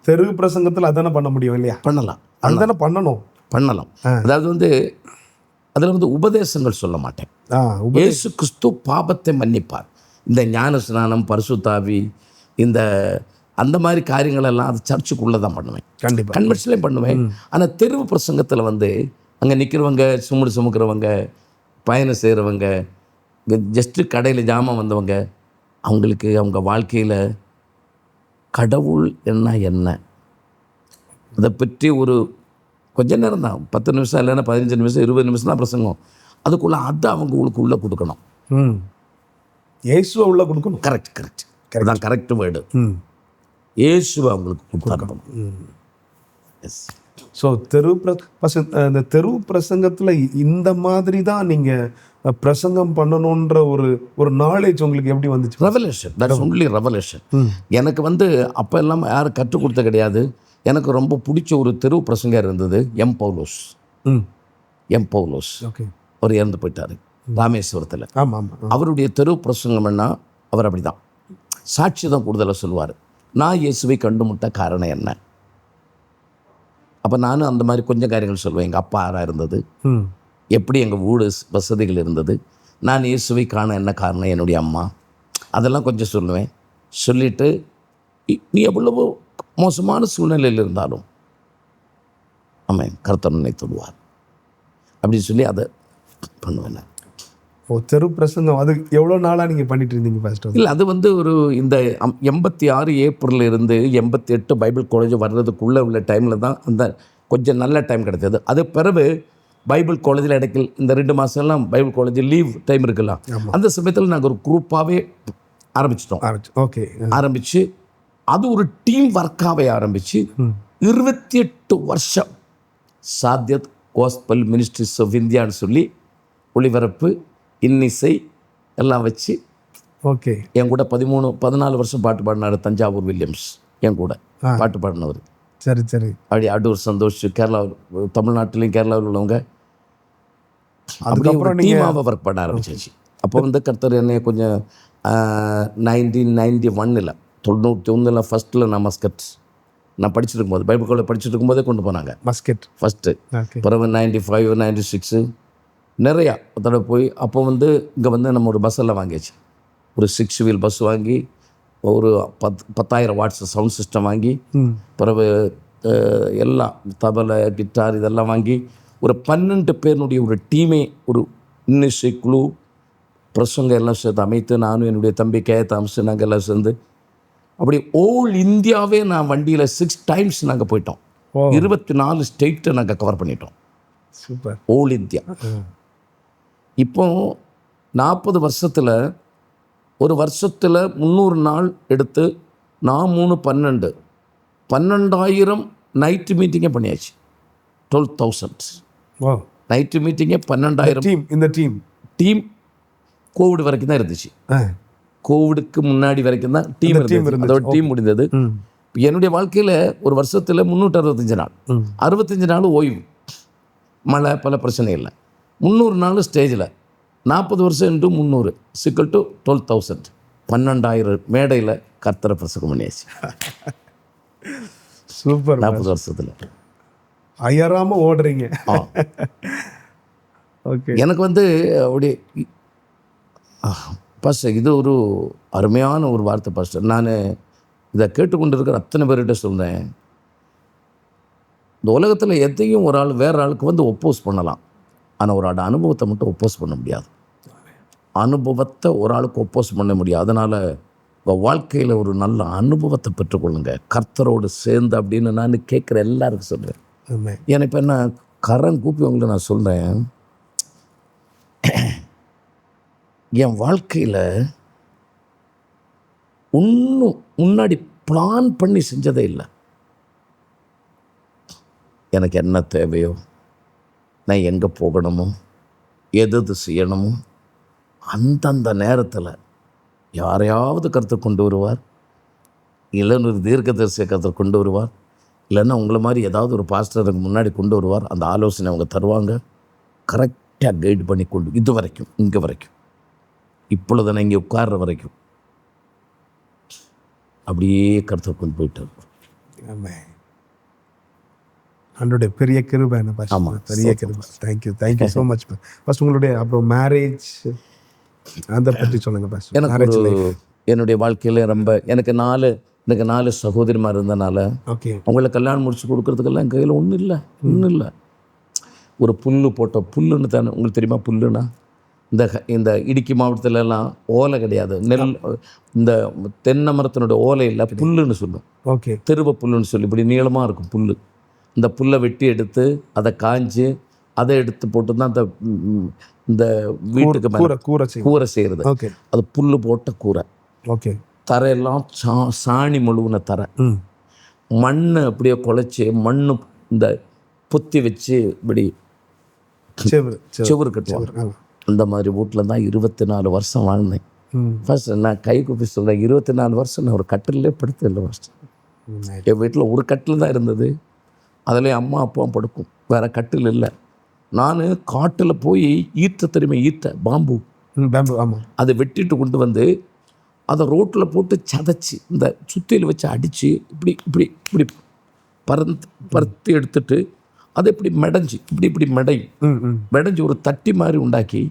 தெரு பிரசங்கத்தில் அதானே பண்ண முடியும் இல்லையா? பண்ணலாம், அதுதானே பண்ணலாம். அதாவது வந்து அதில் வந்து உபதேசங்கள் சொல்ல மாட்டேன். இயேசு கிறிஸ்து பாபத்தை மன்னிப்பார். இந்த ஞான ஸ்நானம், பரிசுத்தாவி, இந்த அந்த மாதிரி காரியங்களெல்லாம் அது சர்ச்சுக்குள்ளே தான் பண்ணுவேன். கண்டிப்பாக கன்வென்ஷன்லேயும் பண்ணுவேன். ஆனால் தெருவு பிரசங்கத்தில் வந்து அங்கே நிற்கிறவங்க, சுமக்கிறவங்க, பயணம் செய்கிறவங்க, ஜஸ்ட்டு கடையில் ஜாமான் வந்தவங்க, அவங்களுக்கு அவங்க வாழ்க்கையில் கடவுள் என்ன அதை பற்றி ஒரு கொஞ்ச நேரம் தான், 10 நிமிஷம் இல்லைன்னா 15 நிமிஷம் 20 நிமிஷம் தான் பிரசங்கம். அதுக்குள்ளே அதை அவங்களுக்கு உள்ளே கொடுக்கணும். இயேசுவை உள்ளே கொடுக்கணும். கரெக்ட் அதுதான் கரெக்ட் வேர்டு. இயேசுவை அவங்களுக்கு கொடுக்கணும். எஸ். ஸோ இந்த தெரு பிரசங்கத்தில் இந்த மாதிரி தான் நீங்கள் பிரசங்கம் பண்ணணுன்ற ஒரு நாலேஜ் உங்களுக்கு எப்படி வந்துச்சு? Revelation, that's only revelation. எனக்கு வந்து அப்போ எல்லாம் யாரும் கற்றுக் கொடுத்த கிடையாது. எனக்கு ரொம்ப பிடிச்ச ஒரு தெரு பிரசங்கம் இருந்தது, எம் பவுலோஸ். ஓகே. அவர் இறந்து போயிட்டார் ராமேஸ்வரத்தில். ஆமாம். அவருடைய தெரு பிரசங்கம்னா அவர் அப்படி தான் சாட்சி தான் கூடுதலாக சொல்லுவார். நான் இயேசுவை கண்டுமுட்ட காரணம் என்ன? அப்போ நானும் அந்த மாதிரி கொஞ்சம் காரியங்கள் சொல்லுவேன். எங்கள் அப்பா ஆறாக இருந்தது, எப்படி எங்கள் வீடு வசதிகள் இருந்தது, நான் இயேசுவை காண என்ன காரணம், என்னுடைய அம்மா, அதெல்லாம் கொஞ்சம் சொல்லுவேன். சொல்லிவிட்டு நீ எவ்வளவோ மோசமான சூழ்நிலையில் இருந்தாலும் ஆமாம் கர்த்தர் உன்னை தொடுவார் அப்படின்னு சொல்லி அதை பண்ணுவேன் நான். தெரு பிரசங்கம் அது எவ்வளோ நாளாக நீங்கள் பண்ணிட்டு இருந்தீங்க ஃபர்ஸ்ட்? இல்லை, அது வந்து ஒரு இந்த 86 ஏப்ரல் இருந்து 88 பைபிள் காலேஜ் வர்றதுக்குள்ளே உள்ள டைமில் தான் அந்த கொஞ்சம் நல்ல டைம் கிடைத்தது. அது பிறகு பைபிள் காலேஜில் இடைக்கல் இந்த 2 மாதம்லாம் பைபிள் காலேஜ் லீவ் டைம் இருக்கலாம். அந்த சமயத்தில் நாங்கள் ஒரு குரூப்பாகவே ஆரம்பிச்சிட்டோம். ஓகே. ஆரம்பித்து அது ஒரு டீம் ஒர்க்காகவே ஆரம்பித்து 28 வருஷம் சாத்யத் கோஸ்பல் மினிஸ்ட்ரிஸ் ஆஃப் இந்தியான்னு சொல்லி ஒளிபரப்பு, இன்னிசை எல்லாம் வச்சு. ஓகே. என் கூட 14 வருஷம் பாட்டு பாடினார் தஞ்சாவூர் வில்லியம்ஸ், என் கூட பாட்டு பாடினவர். சரி. அப்படி அடூர் சந்தோஷ், கேரளா, தமிழ்நாட்டிலையும் கேரளாவில் உள்ளவங்க அதுக்கப்புறம் டீமாவை ஒர்க் பண்ண ஆரம்பிச்சிச்சு. அப்போ வந்து கர்த்தர் என்னை கொஞ்சம் 1991 91 ஃபஸ்ட்டில் நான் மஸ்கட் நான் படிச்சுட்டு இருக்கும்போது பைபிள் காலேஜ் படிச்சுட்டு இருக்கும்போதே கொண்டு போனாங்க மஸ்கட் ஃபஸ்ட்டு. பிறகு 95 96 நிறையா தடவை போய் அப்போ வந்து இங்கே வந்து நம்ம ஒரு பஸ்ஸெல்லாம் வாங்கியாச்சு. ஒரு 6 வீல் பஸ் வாங்கி ஒரு 10,000 வாட்ஸ் சவுண்ட் சிஸ்டம் வாங்கி, பிறகு எல்லாம் தபலை, கிட்டார் இதெல்லாம் வாங்கி ஒரு 12 பேருனுடைய ஒரு டீமே, ஒரு இன்னிசை குழு, பிரசங்க எல்லாம் சேர்த்து அமைத்து நானும் என்னுடைய தம்பி தாமஸ் நாங்கள் எல்லாம் சேர்ந்து அப்படி ஓல் இந்தியாவே நான் வண்டியில் 6 டைம்ஸ் நாங்கள் போயிட்டோம். 24 ஸ்டேட்டை நாங்கள் கவர் பண்ணிட்டோம். சூப்பர். ஓல் இந்தியா. இப்போ 40 வருஷத்தில் ஒரு வருஷத்தில் 300 நாள் எடுத்து நான் 12,000 நைட்டு மீட்டிங்கே பண்ணியாச்சு. 12,000 நைட்டு மீட்டிங்கே 12,000. இந்த டீம் கோவிட் வரைக்கும் தான் இருந்துச்சு. கோவிடுக்கு முன்னாடி வரைக்கும் தான் டீம் இருந்துச்சு. அதோட டீம் முடிந்தது. என்னுடைய வாழ்க்கையில் ஒரு வருஷத்தில் 365 நாள், 65 நாள் ஓய்வு, மழை, பல பிரச்சனை இல்லை. 300 நாள் ஸ்டேஜில் 40 வருஷம் இன்ட்டு 300 சிக்கல் டு 12,000 12,000 மேடையில் கர்த்தரை பிரசங்கம் பண்ணியாச்சு. சூப்பர். 40 வருஷத்தில் அயராம ஓடுறீங்க. ஓகே. எனக்கு வந்து அப்படி பாஸ்டர், இது ஒரு அருமையான ஒரு வார்த்தை பாஸ்டர். நான் இதை கேட்டுக்கொண்டு இருக்கிற அத்தனை பேர்கிட்ட சொல்கிறேன், இந்த உலகத்தில் எதையும் ஒரு ஆள் வேறு ஆளுக்கு வந்து ஒப்போஸ் பண்ணலாம், ஆனால் ஒரு ஆள் அனுபவத்தை மட்டும் ஒப்போஸ் பண்ண முடியாது. அனுபவத்தை ஒரு ஆளுக்கு ஒப்போஸ் பண்ண முடியாது. அதனால் உங்கள் வாழ்க்கையில் ஒரு நல்ல அனுபவத்தை பெற்றுக்கொள்ளுங்க கர்த்தரோடு சேர்ந்து அப்படின்னு நான் கேட்குற எல்லாருக்கும் சொல்கிறேன். ஏன்னா இப்போ என்ன கரம் கூப்பி உங்களை நான் சொல்கிறேன், என் வாழ்க்கையில் ஒன்றும் முன்னாடி பிளான் பண்ணி செஞ்சதே இல்லை. எனக்கு என்ன தேவையோ, நான் எங்கே போகணுமோ, எது செய்யணுமோ, அந்தந்த நேரத்தில் யாரையாவது கருத்து கொண்டு வருவார், இல்லைன்னு ஒரு தீர்க்கதரிசியை கருத்தை கொண்டு வருவார், இல்லைன்னா உங்களை மாதிரி ஏதாவது ஒரு பாஸ்டருக்கு முன்னாடி கொண்டு வருவார். அந்த ஆலோசனை அவங்க தருவாங்க, கரெக்டாக கைடு பண்ணி கொண்டு இது வரைக்கும் இங்கே வரைக்கும் இப்பொழுது நான் இங்கே உட்கார்ற வரைக்கும் அப்படியே கருத்தை கொண்டு போயிட்டு அன்றைய பெரிய கிருபை. ஆமாம், பெரிய கிருபை. Thank you so much. ஃபர்ஸ்ட் உங்களுடைய அப்புறம் மேரேஜ் அதை பற்றி சொல்லுங்கள் பாஸ்டர். எனக்கு என்னுடைய வாழ்க்கையில் ரொம்ப எனக்கு 4 சகோதரிமார் இருந்தனால ஓகே, அவங்கள கல்யாணம் முடிச்சு கொடுக்கறதுக்கெல்லாம் என் கையில் ஒன்றும் இல்லை. ஒரு புல்லு போட்ட புல்லுன்னு தானே உங்களுக்கு தெரியுமா புல்லுன்னா? இந்த இடுக்கி மாவட்டத்திலலாம் ஓலை கிடையாது, நெல் இந்த தென்னை மரத்தினுடைய ஓலை இல்லை, புல்லுன்னு சொல்லும். ஓகே. திருவ புல்லுன்னு சொல்லி இப்படி நீளமாக இருக்கும் புல். இந்த புல்லை வெட்டி எடுத்து அதை காய்ஞ்சி அதை எடுத்து போட்டு தான் இந்த வீட்டுக்கு கூரை செய்கிறது. ஓகே. அது புல் போட்ட கூரை. ஓகே. தரையெல்லாம் சாணி முழுவுன தரை. மண் அப்படியே குழைச்சி மண் இந்த பொத்தி வச்சு இப்படி செவுரு கட்டுவாங்க. அந்த மாதிரி வீட்டில் தான் 24 வருஷம் வாழ்ந்தேன். ஃபர்ஸ்ட் நான் கை குப்பி சொல்கிறேன், 24 வருஷம் நான் ஒரு கட்டிலே படுத்ததில்லை. ஃபர்ஸ்ட் என் வீட்டில் ஒரு கட்டில் தான் இருந்தது, அதில் அம்மா அப்பாவும் படுக்கும், வேறு கட்டில் இல்லை. நான் காட்டில் போய் ஈட்ட தெரியுமா, ஈட்ட பாம்பு, ஆமாம், அதை வெட்டிட்டு கொண்டு வந்து அதை ரோட்டில் போட்டு சதைச்சி இந்த சுத்தியில் வச்சு அடித்து இப்படி இப்படி இப்படி பருத்தி எடுத்துட்டு அதை இப்படி மெடைஞ்சி இப்படி மெடைஞ்சி ஒரு தட்டி மாதிரி உண்டாக்கி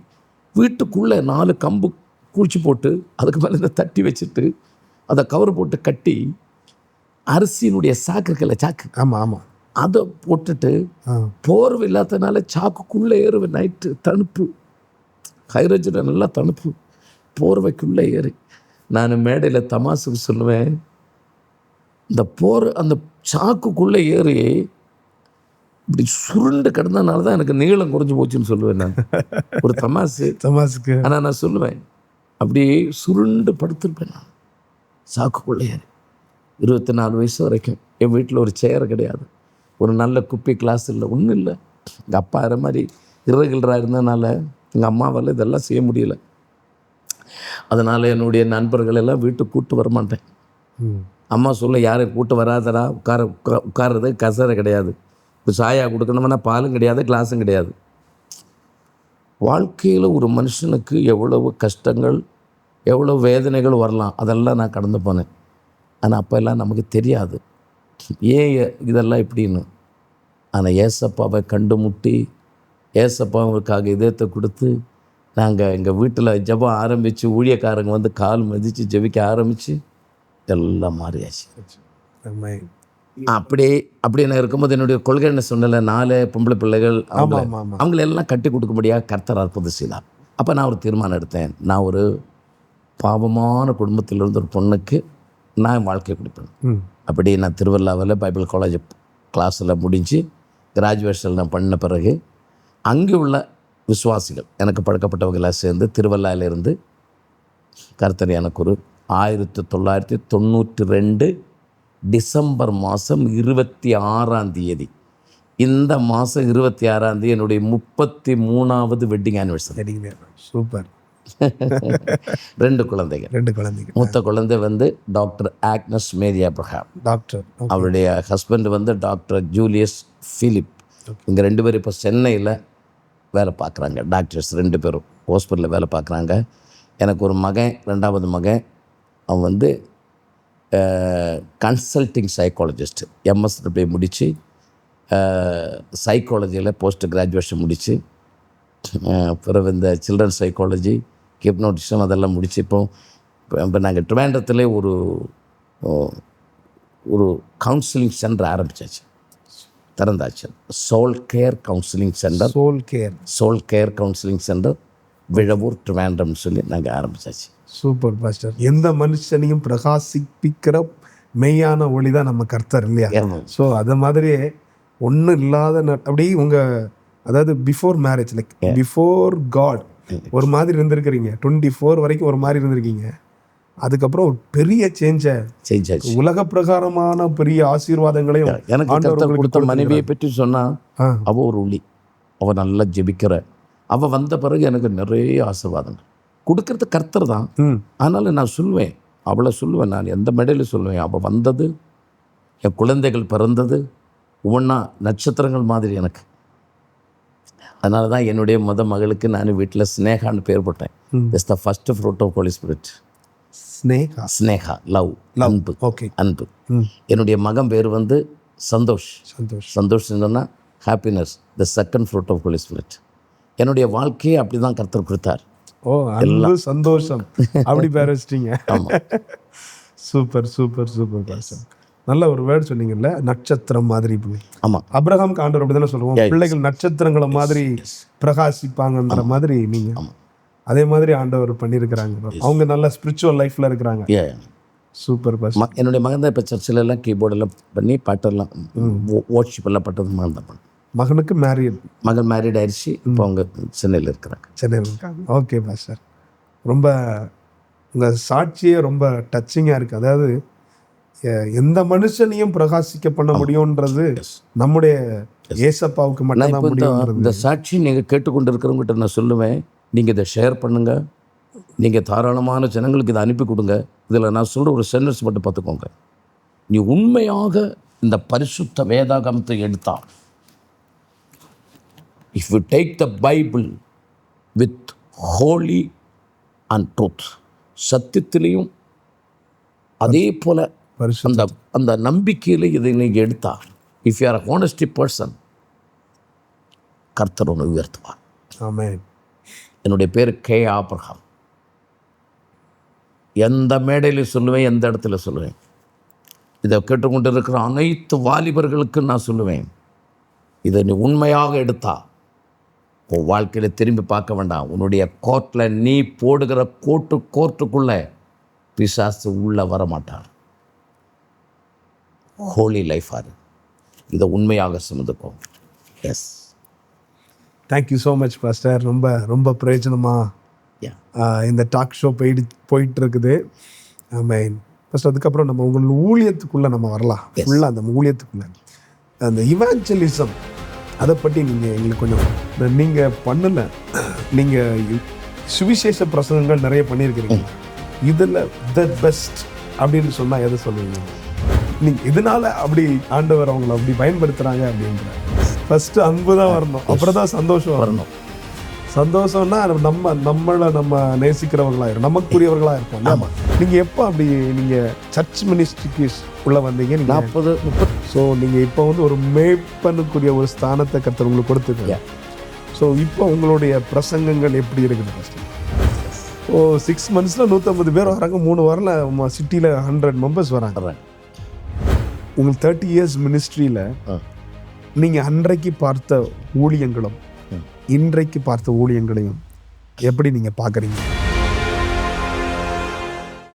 வீட்டுக்குள்ளே 4 கம்பு குளிச்சு போட்டு அதுக்கு மேலே இந்த தட்டி வச்சுட்டு அதை கவர் போட்டு கட்டி அரிசியினுடைய சாக்கு ஆமாம் அதை போட்டுட்டு போர்வை இல்லாதனால சாக்குக்குள்ளே ஏறுவேன். நைட்டு தணுப்பு, ஹைட்ரஜன் நல்லா தணுப்பு, போர்வைக்குள்ளே ஏறி நான் மேடையில் தமாசுக்கு சொல்லுவேன், இந்த அந்த சாக்குக்குள்ளே ஏறி இப்படி சுருண்டு கிடந்தனால தான் எனக்கு நீளம் குறைஞ்சி போச்சுன்னு சொல்லுவேன் நான். ஒரு தமாசுக்கு. ஆனால் நான் சொல்லுவேன், அப்படியே சுருண்டு படுத்துருப்பேன் நான் சாக்குக்குள்ளே ஏறி. 24 வயசு வரைக்கும் என் வீட்டில் ஒரு சேர் கிடையாது, ஒரு நல்ல குப்பி கிளாஸ் இல்லை, ஒன்றும் இல்லை. எங்கள் அப்பா அது மாதிரி இரகுலராக இருந்ததுனால எங்கள் அம்மாவால் இதெல்லாம் செய்ய முடியல. அதனால் என்னுடைய நண்பர்கள் எல்லாம் வீட்டுக்கு கூப்பிட்டு வரமாட்டேன். அம்மா சொல்ல, யாரையும் கூப்பிட்டு வராதடா, உட்கார்றது கசரை கிடையாது, இப்போ சாயா கொடுக்கணும்னா பாலும் கிடையாது, கிளாஸும் கிடையாது. வாழ்க்கையில் ஒரு மனுஷனுக்கு எவ்வளவு கஷ்டங்கள் எவ்வளோ வேதனைகள் வரலாம், அதெல்லாம் நான் கடந்து போனேன். ஆனால் அப்போ எல்லாம் நமக்கு தெரியாது ஏன் இதெல்லாம் இப்படின்னு. ஆனால் ஏசப்பாவை கண்டு முட்டி ஏசப்பாவுக்காக இதயத்தை கொடுத்து நாங்கள் எங்கள் வீட்டில் ஜெபம் ஆரம்பித்து ஊழியக்காரங்க வந்து கால் மதித்து ஜெபிக்க ஆரம்பித்து எல்லாம் மாறியாச்சு. அப்படியே நான் இருக்கும்போது என்னுடைய கொள்கை என்ன சொன்னல, 4 பொம்பளை பிள்ளைகள், அவங்களெல்லாம் கட்டி கொடுக்க முடியாது, கர்த்தர் அற்புதம் செய்தார். அப்போ நான் ஒரு தீர்மானம் எடுத்தேன், நான் ஒரு பாவமான குடும்பத்திலிருந்து ஒரு பொண்ணுக்கு நான் வாழ்க்கை கொடுப்பேன். அப்படி நான் திருவள்ளாவில் பைபிள் காலேஜ் கிளாஸில் முடிஞ்சு கிராஜுவேஷன் நான் பண்ண பிறகு அங்கே உள்ள விசுவாசிகள் எனக்கு பழக்கப்பட்டவங்களாக சேர்ந்து திருவள்ளாவிலிருந்து கர்த்தர் எனக்கு ஒரு 1992 டிசம்பர் மாதம் 26ஆம் தேதி, இந்த மாதம் 26ஆம் தேதி என்னுடைய 33வது வெட்டிங் ஆனிவர்சரி. சூப்பர். 2 குழந்தைகள். மூத்த குழந்தை வந்து டாக்டர் ஆக்னஸ் மேரி அப்ரஹாம், டாக்டர். அவருடைய ஹஸ்பண்ட் வந்து டாக்டர் ஜூலியஸ் பிலிப். இங்கே 2 பேரும் இப்போ சென்னையில் வேலை பார்க்குறாங்க, டாக்டர்ஸ் 2 பேரும் ஹாஸ்பிட்டலில் வேலை பார்க்குறாங்க. எனக்கு ஒரு மகன், 2வது மகன், அவன் வந்து கன்சல்டிங் சைக்காலஜிஸ்ட், எம்எஸ்டபிள்யூ முடித்து சைக்காலஜியில் போஸ்ட் கிராஜுவேஷன் முடித்து பிறகு இந்த சில்ட்ரன் சைக்காலஜி, ஹிப்னோட்டிசம் அதெல்லாம் முடித்து இப்போ நாங்கள் ட்ரிவாண்ட்ரத்தில் ஒரு கவுன்சிலிங் சென்டர் ஆரம்பித்தாச்சு, திறந்தாச்சு. Soul care counselling centre, soul care counselling centre Vizhavoor ட்ரிவாண்ட்ரம்னு சொல்லி நாங்கள் ஆரம்பித்தாச்சு. Super pastor. எந்த மனுஷனையும் பிரகாசிப்பிக்கிற மெய்யான ஒளி தான் நம்ம கர்த்தர் இல்லையா? ஸோ அது மாதிரியே ஒன்றும் இல்லாத அப்படி உங்கள், அதாவது before marriage, like before God ஒரு மாதிரி இருந்திருக்கிறீங்க, 24 வரைக்கும் ஒரு மாதிரி இருந்திருக்கீங்க. அதுக்கப்புறம் ஒரு பெரிய சேஞ்ச், உலக பிரகாரமான பெரிய ஆசீர்வாதங்களையும் எனக்கு கொடுத்த மனைவியை பற்றி சொன்னால், அவள் ஒரு ஒளி, அவள் நல்லா ஜெபிக்கிற, அவள் வந்த பிறகு எனக்கு நிறைய ஆசீர்வாதங்கள் கொடுக்கறது கர்த்தர் தான். அதனால் நான் சொல்லுவேன், அவளை சொல்லுவேன், நான் எந்த மேடையில் சொல்லுவேன், அவள் வந்தது, என் குழந்தைகள் பிறந்தது ஒவ்வொன்றா நட்சத்திரங்கள் மாதிரி எனக்கு. அதனால தான் என்னுடைய மகளுக்கு நான் வீட்டில் ஸ்னேகான்னு பேர் போட்டேன். It's the first fruit of holy spirit. Sneha, love, அன்பு. அன்பு. என்னுடைய மகன் பேர் வந்து சந்தோஷ். சொன்னால் happiness, the second fruit of holy spirit. என்னுடைய வாழ்க்கையை அப்படி தான் கர்த்தர் கொடுத்தார். எல்லாம் சந்தோஷம் அப்படி பேர் வச்சிட்டீங்க. சூப்பர். நல்ல ஒரு வேர்டு சொன்னீங்கல்ல, நட்சத்திரம் மாதிரி. ஆமாம், அப்ரஹாம்க்கு ஆண்டவர் அப்படி தானே சொல்லுவோம், பிள்ளைகள் நட்சத்திரங்களை மாதிரி பிரகாசிப்பாங்கன்ற மாதிரி. நீங்கள் ஆமாம். அதே மாதிரி ஆண்டவர் பண்ணியிருக்கிறாங்க. அவங்க நல்ல ஸ்பிரிச்சுவல் லைஃப்ல இருக்கிறாங்க. Super pass. என்னுடைய மகன் தான் இப்போ சர்ச்சில் எல்லாம் கீபோர்டெல்லாம் பண்ணி பாட்டெல்லாம் வாட்ஷிப் எல்லாம் பட்டது மகன் தான் பண்ண. மகனுக்கு மேரீட், மகன் மேரீட் ஆயிடுச்சு. இப்போ அவங்க சென்னையில் இருக்கிறாங்க. சென்னையில் இருக்காங்க. ஓகே பாஸ் சார், ரொம்ப உங்கள் சாட்சியே ரொம்ப டச்சிங்காக இருக்குது. அதாவது எந்த மனுஷனையும் பிரகாசிக்க பண்ண முடியுன்றது நம்முடைய ஏசப்பாவுக்கு மட்டும்தான் முடியும். இந்த சாட்சி நீங்கள் கேட்டுக்கொண்டு இருக்கிறவங்ககிட்ட நான் சொல்லுவேன், நீங்கள் இதை ஷேர் பண்ணுங்கள், நீங்கள் தாராளமான ஜனங்களுக்கு இதை அனுப்பி கொடுங்க. இதில் நான் சொல்கிற ஒரு சென்டென்ஸ் மட்டும் பார்த்துக்கோங்க. நீ உண்மையாக இந்த பரிசுத்த வேதாகமத்தை எடுத்தால், if you take the Bible with holy and truth, சத்தியத்திலையும் அதே போல் அந்த அந்த நம்பிக்கையில் இதை நீங்கள் எடுத்தா, if you are a honesty person, கர்த்தர் ஒன்று உயர்த்துவார். ஆமென். என்னுடைய பேர் கே. ஆபிரகாம். எந்த மேடையில் சொல்லுவேன், எந்த இடத்துல சொல்லுவேன், இதை கேட்டுக்கொண்டு இருக்கிற அனைத்து வாலிபர்களுக்கு நான் சொல்லுவேன், இதை நீ உண்மையாக எடுத்தா உன் வாழ்க்கையில் திரும்பி பார்க்க வேண்டாம். உன்னுடைய கோர்ட்டில் நீ போடுகிற கோர்ட்டுக்குள்ளே பிசாசு உள்ளே வரமாட்டார். ஹோலி லைஃபாக இதை உண்மையாக சுமந்துக்கும். Yes, thank you so much pastor. ரொம்ப ரொம்ப பிரயோஜனமாக இந்த டாக் ஷோ போயிட்டு இருக்குது. ஆமாம். ஃபஸ்ட் அதுக்கப்புறம் நம்ம உங்கள் ஊழியத்துக்குள்ளே நம்ம வரலாம். ஃபுல்லாக அந்த ஊழியத்துக்குள்ளே அந்த இவாஞ்சலிசம் அதை பற்றி நீங்கள் எங்களுக்கு கொஞ்சம், நீங்கள் பண்ணல, நீங்கள் சுவிசேஷ பிரசங்கங்கள் நிறைய பண்ணியிருக்கிறீங்க. இதில் த பெஸ்ட் அப்படின்னு சொன்னால் எதை சொல்லுவீங்க? நீங்கள் இதனால் அப்படி ஆண்டவர் அவங்கள அப்படி பயன்படுத்துகிறாங்க அப்படின்ற ஃபஸ்ட்டு அன்பு தான் வரணும், அப்புறம் தான் சந்தோஷம் வரணும். சந்தோஷம்னா நம்ம நேசிக்கிறவர்களாக இருக்கும், நமக்குரியவர்களாக இருப்போம். ஆமாம். நீங்கள் எப்போ அப்படி நீங்கள் சர்ச் மினிஸ்ட்ரிக்கு உள்ளே வந்தீங்க? 40-30. ஸோ நீங்கள் இப்போ வந்து ஒரு மேய்ப்பனுக்குரிய ஒரு ஸ்தானத்தை கர்த்தர் உங்களுக்கு கொடுத்துருக்கீங்க. ஸோ இப்போ உங்களுடைய பிரசங்கங்கள் எப்படி இருக்குது? ஃபஸ்ட்டு 6 monthsல 150 பேர் வராங்க, 3 வாரில் சிட்டியில் 100 மெம்பர்ஸ் வராங்க. உங்களுக்கு 30 years மினிஸ்ட்ரியில் நீங்கள் அன்றைக்கு பார்த்த ஊழியங்களும் இன்றைக்கு பார்த்த ஊழியங்களையும் எப்படி நீங்கள் பார்க்குறீங்க?